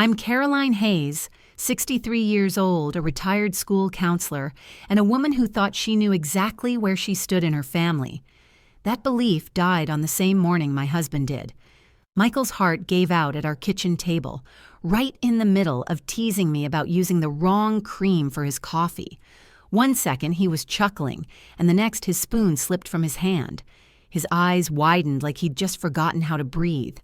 I'm Caroline Hayes, 63 years old, a retired school counselor, and a woman who thought she knew exactly where she stood in her family. That belief died on the same morning my husband did. Michael's heart gave out at our kitchen table, right in the middle of teasing me about using the wrong cream for his coffee. One second he was chuckling, and the next his spoon slipped from his hand. His eyes widened like he'd just forgotten how to breathe.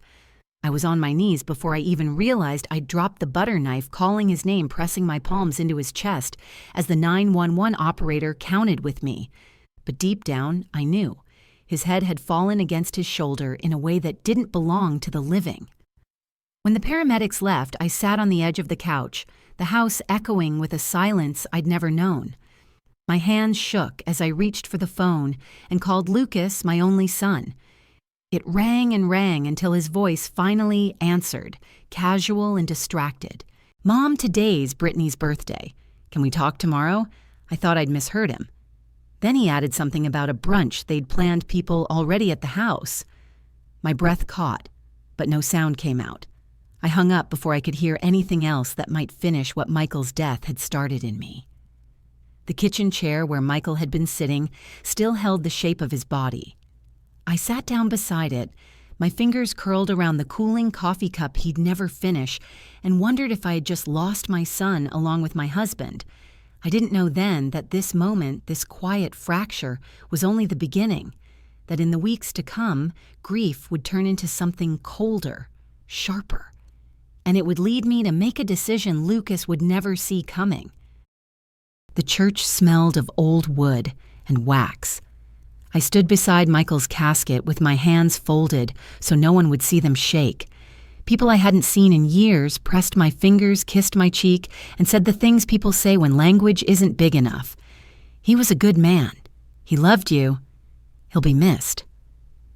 I was on my knees before I even realized I'd dropped the butter knife, calling his name, pressing my palms into his chest as the 911 operator counted with me. But deep down, I knew. His head had fallen against his shoulder in a way that didn't belong to the living. When the paramedics left, I sat on the edge of the couch, the house echoing with a silence I'd never known. My hands shook as I reached for the phone and called Lucas, my only son. It rang and rang until his voice finally answered, casual and distracted. "Mom, today's Brittany's birthday. Can we talk tomorrow?" I thought I'd misheard him. Then he added something about a brunch they'd planned, people already at the house. My breath caught, but no sound came out. I hung up before I could hear anything else that might finish what Michael's death had started in me. The kitchen chair where Michael had been sitting still held the shape of his body. I sat down beside it, my fingers curled around the cooling coffee cup he'd never finish, and wondered if I had just lost my son along with my husband. I didn't know then that this moment, this quiet fracture, was only the beginning, that in the weeks to come, grief would turn into something colder, sharper, and it would lead me to make a decision Lucas would never see coming. The church smelled of old wood and wax. I stood beside Michael's casket with my hands folded so no one would see them shake. People I hadn't seen in years pressed my fingers, kissed my cheek, and said the things people say when language isn't big enough. He was a good man. He loved you. He'll be missed.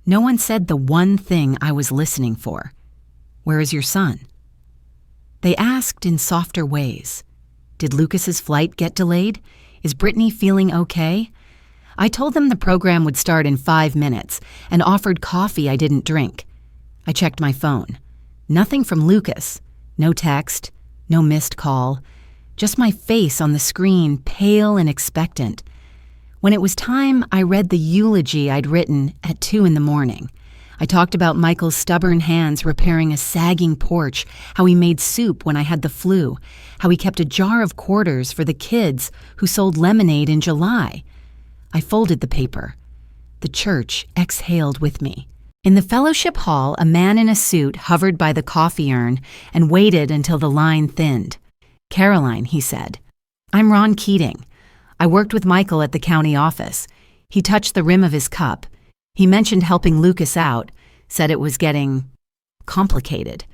No one said the one thing I was listening for. Where is your son? They asked in softer ways. Did Lucas's flight get delayed? Is Brittany feeling okay? I told them the program would start in 5 minutes and offered coffee I didn't drink. I checked my phone. Nothing from Lucas. No text, no missed call. Just my face on the screen, pale and expectant. When it was time, I read the eulogy I'd written at 2 a.m. I talked about Michael's stubborn hands repairing a sagging porch, how he made soup when I had the flu, how he kept a jar of quarters for the kids who sold lemonade in July. I folded the paper. The church exhaled with me. In the fellowship hall, a man in a suit hovered by the coffee urn and waited until the line thinned. "Caroline," he said. "I'm Ron Keating. I worked with Michael at the county office." He touched the rim of his cup. He mentioned helping Lucas out, said it was getting complicated.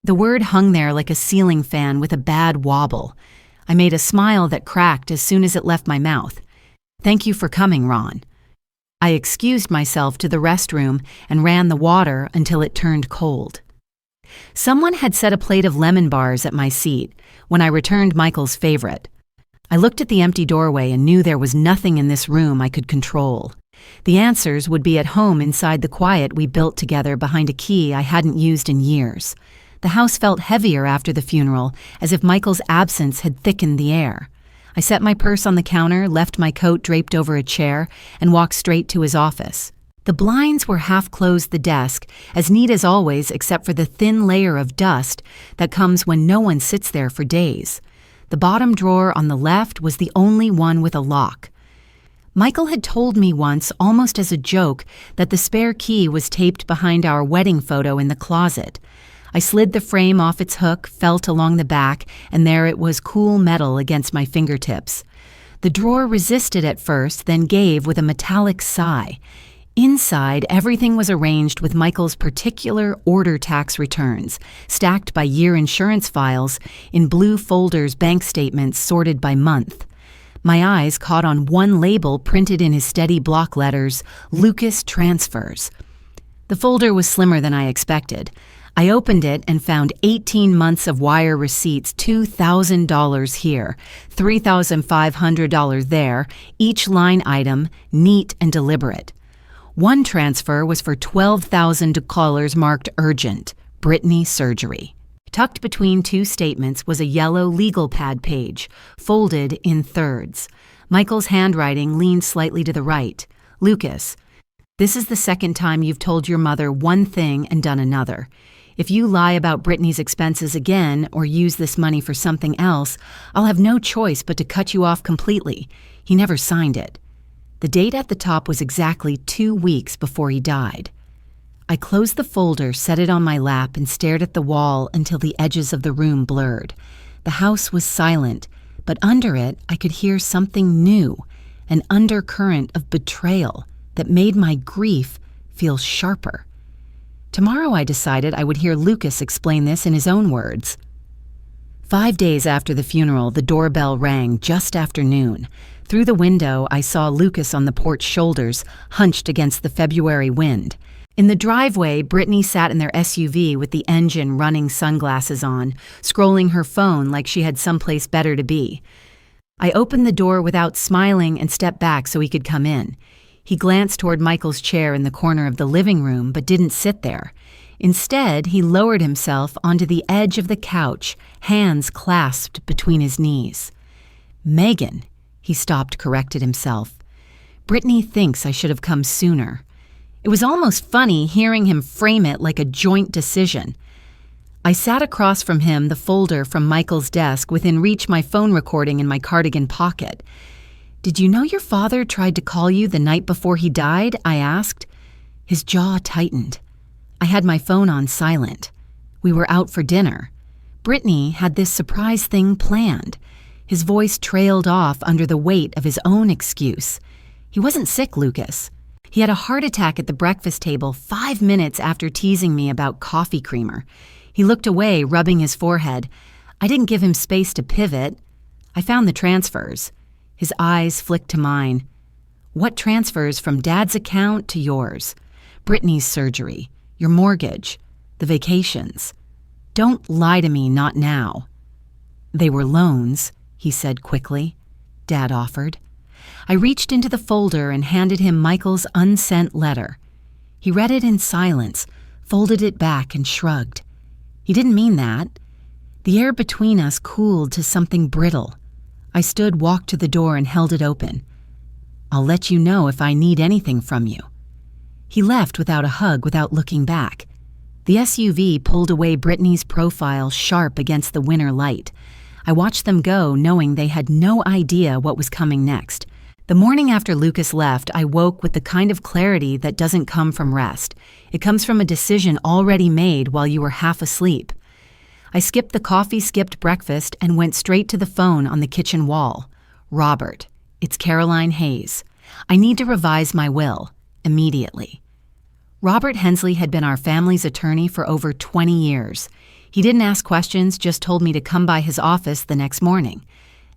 The word hung there like a ceiling fan with a bad wobble. I made a smile that cracked as soon as it left my mouth. "Thank you for coming, Ron." I excused myself to the restroom and ran the water until it turned cold. Someone had set a plate of lemon bars at my seat when I returned Michael's favorite. I looked at the empty doorway and knew there was nothing in this room I could control. The answers would be at home inside the quiet we built together behind a key I hadn't used in years. The house felt heavier after the funeral, as if Michael's absence had thickened the air. I set my purse on the counter, left my coat draped over a chair, and walked straight to his office. The blinds were half-closed the desk, as neat as always except for the thin layer of dust that comes when no one sits there for days. The bottom drawer on the left was the only one with a lock. Michael had told me once, almost as a joke, that the spare key was taped behind our wedding photo in the closet. I slid the frame off its hook, felt along the back, and there it was, cool metal against my fingertips. The drawer resisted at first, then gave with a metallic sigh. Inside, everything was arranged with Michael's particular order tax returns, stacked by year insurance files, in blue folders, bank statements sorted by month. My eyes caught on one label printed in his steady block letters, Lucas Transfers. The folder was slimmer than I expected. I opened it and found 18 months of wire receipts, $2,000 here, $3,500 there, each line item neat and deliberate. One transfer was for $12,000 marked urgent, Brittany surgery. Tucked between two statements was a yellow legal pad page, folded in thirds. Michael's handwriting leaned slightly to the right. Lucas, this is the second time you've told your mother one thing and done another. If you lie about Brittany's expenses again or use this money for something else, I'll have no choice but to cut you off completely. He never signed it. The date at the top was exactly 2 weeks before he died. I closed the folder, set it on my lap, and stared at the wall until the edges of the room blurred. The house was silent, but under it I could hear something new, an undercurrent of betrayal that made my grief feel sharper. Tomorrow I decided I would hear Lucas explain this in his own words. 5 days after the funeral, the doorbell rang just after noon. Through the window, I saw Lucas on the porch shoulders, hunched against the February wind. In the driveway, Brittany sat in their SUV with the engine running, sunglasses on, scrolling her phone like she had someplace better to be. I opened the door without smiling and stepped back so he could come in. He glanced toward Michael's chair in the corner of the living room, but didn't sit there. Instead, he lowered himself onto the edge of the couch, hands clasped between his knees. Megan, he stopped, corrected himself. Brittany thinks I should have come sooner. It was almost funny hearing him frame it like a joint decision. I sat across from him, the folder from Michael's desk, within reach my phone recording in my cardigan pocket. Did you know your father tried to call you the night before he died? I asked. His jaw tightened. I had my phone on silent. We were out for dinner. Brittany had this surprise thing planned. His voice trailed off under the weight of his own excuse. He wasn't sick, Lucas. He had a heart attack at the breakfast table 5 minutes after teasing me about coffee creamer. He looked away, rubbing his forehead. I didn't give him space to pivot. I found the transfers. His eyes flicked to mine. What transfers from Dad's account to yours? Brittany's surgery, your mortgage, the vacations. Don't lie to me, not now. They were loans, he said quickly. Dad offered. I reached into the folder and handed him Michael's unsent letter. He read it in silence, folded it back and shrugged. He didn't mean that. The air between us cooled to something brittle. I stood, walked to the door, and held it open. I'll let you know if I need anything from you. He left without a hug, without looking back. The SUV pulled away, Brittany's profile sharp against the winter light. I watched them go, knowing they had no idea what was coming next. The morning after Lucas left, I woke with the kind of clarity that doesn't come from rest. It comes from a decision already made while you were half asleep. I skipped the coffee, skipped breakfast, and went straight to the phone on the kitchen wall. Robert, it's Caroline Hayes. I need to revise my will, immediately. Robert Hensley had been our family's attorney for over 20 years. He didn't ask questions, just told me to come by his office the next morning.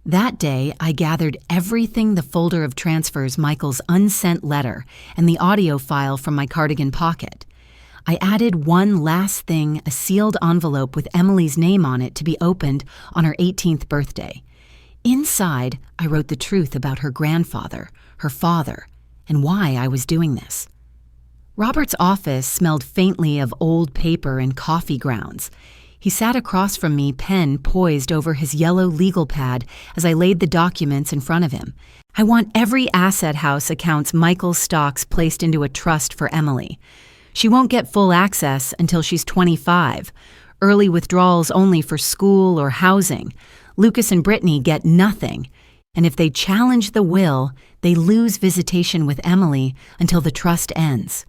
That day, I gathered everything, the folder of transfers, Michael's unsent letter, and the audio file from my cardigan pocket. I added one last thing, a sealed envelope with Emily's name on it to be opened on her 18th birthday. Inside, I wrote the truth about her grandfather, her father, and why I was doing this. Robert's office smelled faintly of old paper and coffee grounds. He sat across from me, pen poised over his yellow legal pad as I laid the documents in front of him. I want every asset house accounts Michael's stocks placed into a trust for Emily. She won't get full access until she's 25. Early withdrawals only for school or housing. Lucas and Brittany get nothing. And if they challenge the will, they lose visitation with Emily until the trust ends.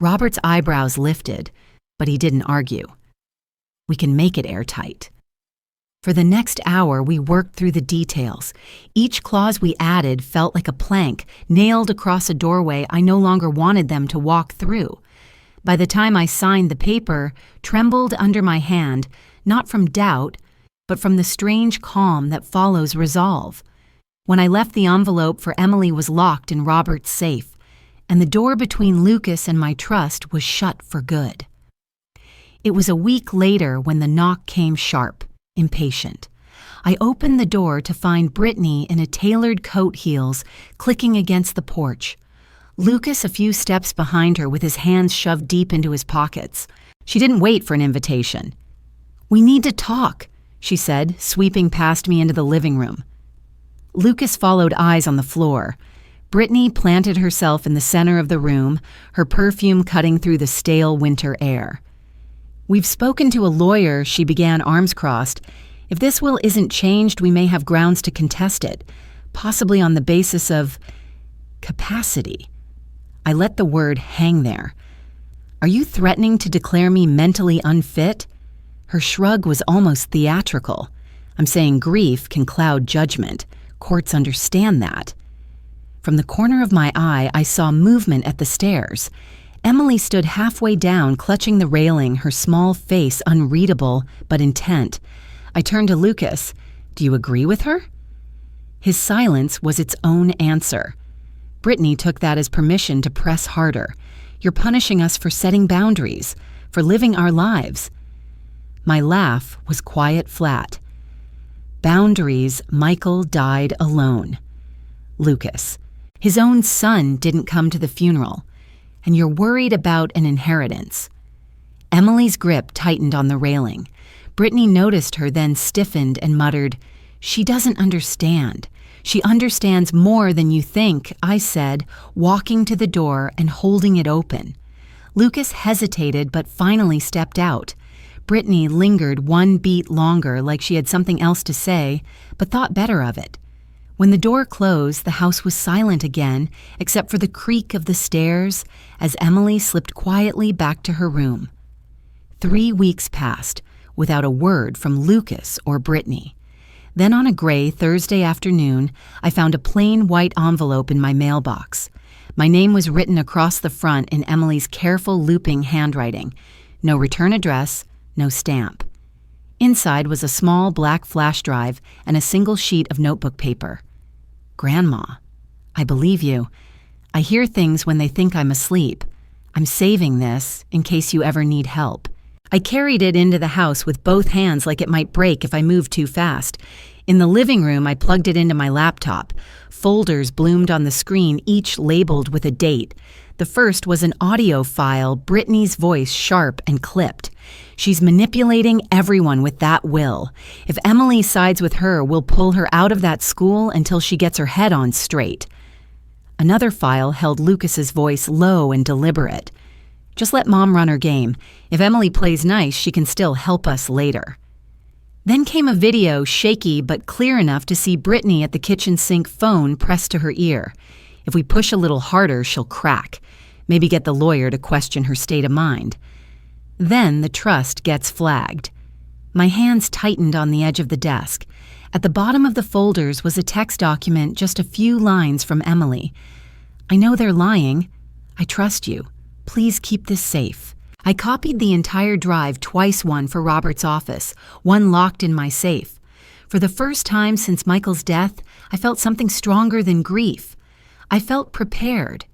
Robert's eyebrows lifted, but he didn't argue. We can make it airtight. For the next hour, we worked through the details. Each clause we added felt like a plank nailed across a doorway I no longer wanted them to walk through. By the time I signed the paper, trembled under my hand, not from doubt, but from the strange calm that follows resolve. When I left, the envelope for Emily was locked in Robert's safe, and the door between Lucas and my trust was shut for good. It was a week later when the knock came sharp, impatient. I opened the door to find Brittany in a tailored coat heels clicking against the porch. Lucas a few steps behind her with his hands shoved deep into his pockets. She didn't wait for an invitation. "We need to talk," she said, sweeping past me into the living room. Lucas followed, eyes on the floor. Brittany planted herself in the center of the room, her perfume cutting through the stale winter air. "We've spoken to a lawyer," she began, arms crossed. "If this will isn't changed, we may have grounds to contest it, possibly on the basis of capacity." I let the word hang there. "Are you threatening to declare me mentally unfit?" Her shrug was almost theatrical. "I'm saying grief can cloud judgment. Courts understand that." From the corner of my eye, I saw movement at the stairs. Emily stood halfway down, clutching the railing, her small face unreadable but intent. I turned to Lucas. "Do you agree with her?" His silence was its own answer. Brittany took that as permission to press harder. "You're punishing us for setting boundaries, for living our lives." My laugh was quiet flat. "Boundaries, Michael died alone." Lucas. His own son didn't come to the funeral. And you're worried about an inheritance. Emily's grip tightened on the railing. Brittany noticed her, then stiffened and muttered, "She doesn't understand. She understands more than you think," I said, walking to the door and holding it open. Lucas hesitated but finally stepped out. Brittany lingered one beat longer, like she had something else to say, but thought better of it. When the door closed, the house was silent again, except for the creak of the stairs as Emily slipped quietly back to her room. 3 weeks passed without a word from Lucas or Brittany. Then on a gray Thursday afternoon, I found a plain white envelope in my mailbox. My name was written across the front in Emily's careful looping handwriting. No return address, no stamp. Inside was a small black flash drive and a single sheet of notebook paper. "Grandma, I believe you. I hear things when they think I'm asleep. I'm saving this in case you ever need help." I carried it into the house with both hands like it might break if I moved too fast. In the living room, I plugged it into my laptop. Folders bloomed on the screen, each labeled with a date. The first was an audio file, Brittany's voice sharp and clipped. "She's manipulating everyone with that will. If Emily sides with her, we'll pull her out of that school until she gets her head on straight." Another file held Lucas's voice low and deliberate. "Just let Mom run her game. If Emily plays nice, she can still help us later." Then came a video, shaky but clear enough to see Brittany at the kitchen sink, phone pressed to her ear. "If we push a little harder, she'll crack. Maybe get the lawyer to question her state of mind." Then the trust gets flagged. My hands tightened on the edge of the desk. At the bottom of the folders was a text document, just a few lines from Emily. "I know they're lying. I trust you. Please keep this safe." I copied the entire drive, twice one for Robert's office, one locked in my safe. For the first time since Michael's death, I felt something stronger than grief. I felt prepared.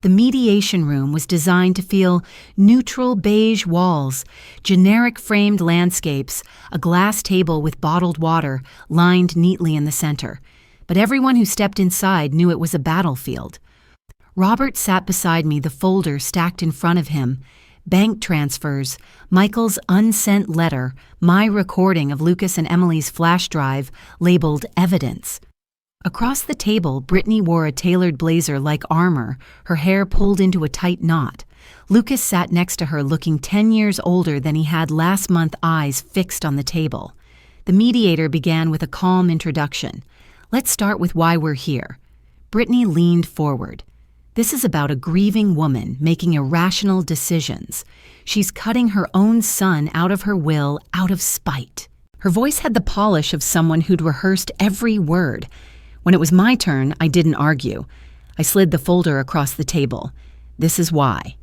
The mediation room was designed to feel neutral beige walls, generic framed landscapes, a glass table with bottled water lined neatly in the center. But everyone who stepped inside knew it was a battlefield. Robert sat beside me, the folder stacked in front of him. Bank transfers, Michael's unsent letter, my recording of Lucas and Emily's flash drive, labeled evidence. Across the table, Brittany wore a tailored blazer like armor, her hair pulled into a tight knot. Lucas sat next to her, looking 10 years older than he had last month, eyes fixed on the table. The mediator began with a calm introduction. "Let's start with why we're here." Brittany leaned forward. "This is about a grieving woman making irrational decisions. She's cutting her own son out of her will out of spite." Her voice had the polish of someone who'd rehearsed every word. When it was my turn, I didn't argue. I slid the folder across the table. "This is why."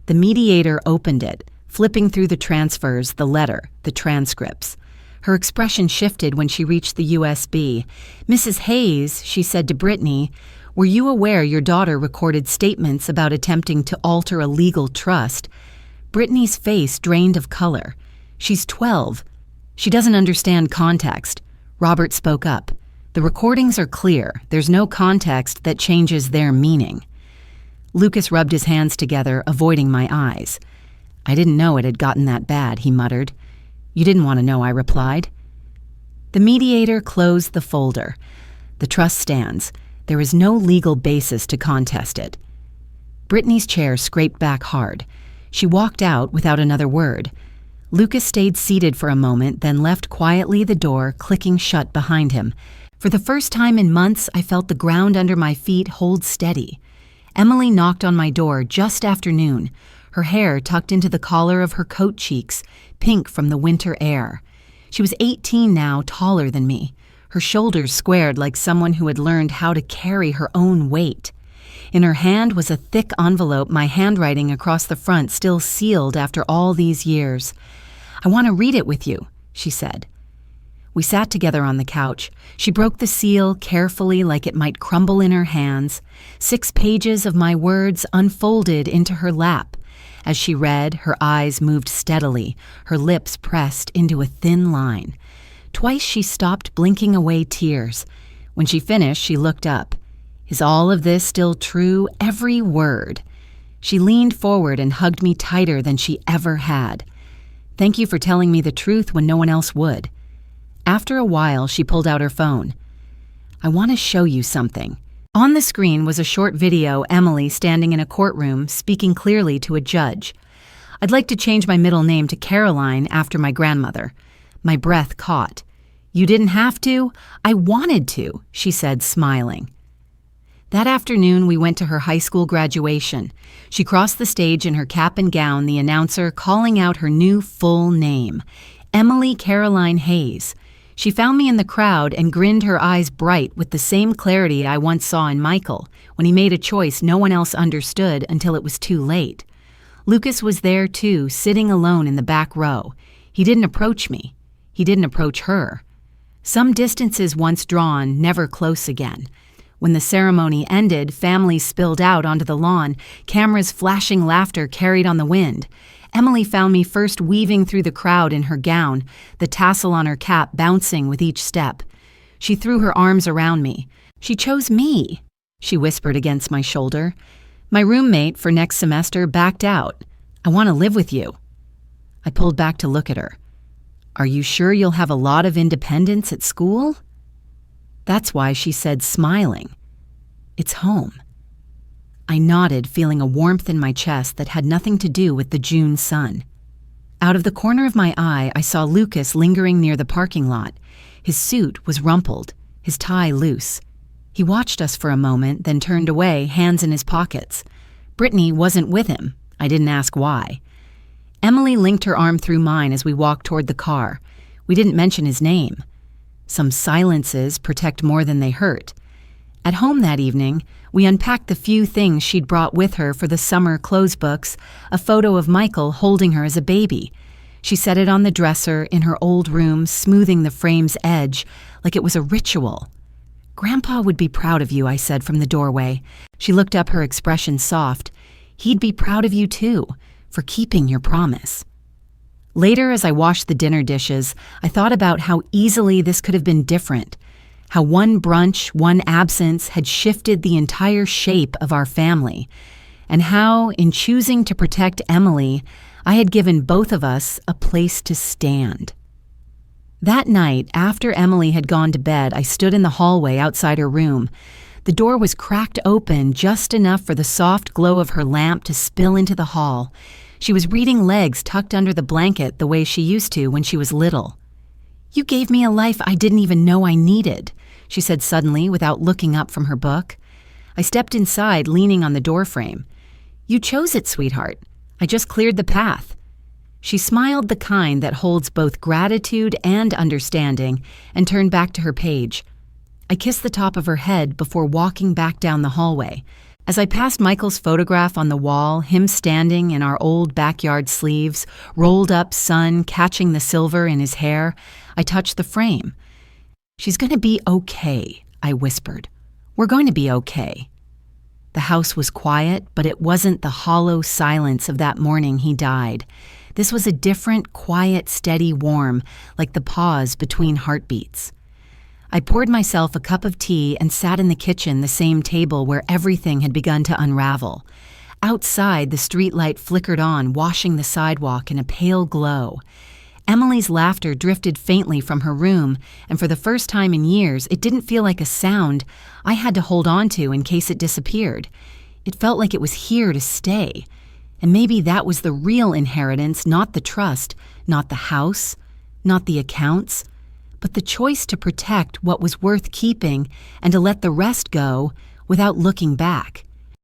The mediator opened it, flipping through the transfers, the letter, the transcripts. Her expression shifted when she reached the USB. "Mrs. Hayes," she said to Brittany, "were you aware your daughter recorded statements about attempting to alter a legal trust?" Brittany's face drained of color. "She's 12. She doesn't understand context." Robert spoke up. "The recordings are clear. There's no context that changes their meaning." Lucas rubbed his hands together, avoiding my eyes. "I didn't know it had gotten that bad," he muttered. You didn't want to know, I replied. The mediator closed the folder. The trust stands. There is no legal basis to contest it. Brittany's chair scraped back hard. She walked out without another word. Lucas stayed seated for a moment, then left quietly, the door clicking shut behind him. For the first time in months, I felt the ground under my feet hold steady. Emily knocked on my door just after noon, her hair tucked into the collar of her coat cheeks, pink from the winter air. She was 18 now, taller than me, her shoulders squared like someone who had learned how to carry her own weight. In her hand was a thick envelope, my handwriting across the front still sealed after all these years. "I want to read it with you," she said. We sat together on the couch. She broke the seal carefully like it might crumble in her hands. 6 pages of my words unfolded into her lap. As she read, her eyes moved steadily, her lips pressed into a thin line. Twice she stopped, blinking away tears. When she finished, she looked up. Is all of this still true? Every word. She leaned forward and hugged me tighter than she ever had. Thank you for telling me the truth when no one else would. After a while, she pulled out her phone. I want to show you something. On the screen was a short video, Emily standing in a courtroom, speaking clearly to a judge. I'd like to change my middle name to Caroline after my grandmother. My breath caught. You didn't have to? I wanted to, she said, smiling. That afternoon, we went to her high school graduation. She crossed the stage in her cap and gown, the announcer calling out her new full name, Emily Caroline Hayes. She found me in the crowd and grinned, her eyes bright with the same clarity I once saw in Michael when he made a choice no one else understood until it was too late. Lucas was there too, sitting alone in the back row. He didn't approach me. He didn't approach her. Some distances once drawn, never close again. When the ceremony ended, families spilled out onto the lawn, cameras flashing laughter carried on the wind. Emily found me first, weaving through the crowd in her gown, the tassel on her cap bouncing with each step. She threw her arms around me. She chose me, she whispered against my shoulder. My roommate for next semester backed out. I want to live with you. I pulled back to look at her. Are you sure you'll have a lot of independence at school? That's why, she said, smiling. It's home. I nodded, feeling a warmth in my chest that had nothing to do with the June sun. Out of the corner of my eye, I saw Lucas lingering near the parking lot. His suit was rumpled, his tie loose. He watched us for a moment, then turned away, hands in his pockets. Brittany wasn't with him. I didn't ask why. Emily linked her arm through mine as we walked toward the car. We didn't mention his name. Some silences protect more than they hurt. At home that evening, we unpacked the few things she'd brought with her for the summer clothes books, a photo of Michael holding her as a baby. She set it on the dresser in her old room, smoothing the frame's edge like it was a ritual. Grandpa would be proud of you, I said from the doorway. She looked up, her expression soft. He'd be proud of you too, for keeping your promise. Later, as I washed the dinner dishes, I thought about how easily this could have been different. How one brunch, one absence had shifted the entire shape of our family, and how, in choosing to protect Emily, I had given both of us a place to stand. That night, after Emily had gone to bed, I stood in the hallway outside her room. The door was cracked open just enough for the soft glow of her lamp to spill into the hall. She was reading, legs tucked under the blanket the way she used to when she was little. You gave me a life I didn't even know I needed, she said suddenly without looking up from her book. I stepped inside, leaning on the doorframe. You chose it, sweetheart. I just cleared the path. She smiled, the kind that holds both gratitude and understanding, and turned back to her page. I kissed the top of her head before walking back down the hallway. As I passed Michael's photograph on the wall, him standing in our old backyard sleeves, rolled up sun catching the silver in his hair, I touched the frame. She's going to be okay, I whispered. We're going to be okay. The house was quiet, but it wasn't the hollow silence of that morning he died. This was a different, quiet, steady warm, like the pause between heartbeats. I poured myself a cup of tea and sat in the kitchen, the same table where everything had begun to unravel. Outside, the streetlight flickered on, washing the sidewalk in a pale glow. Emily's laughter drifted faintly from her room, and for the first time in years, it didn't feel like a sound I had to hold on to in case it disappeared. It felt like it was here to stay. And maybe that was the real inheritance, not the trust, not the house, not the accounts, but the choice to protect what was worth keeping and to let the rest go without looking back.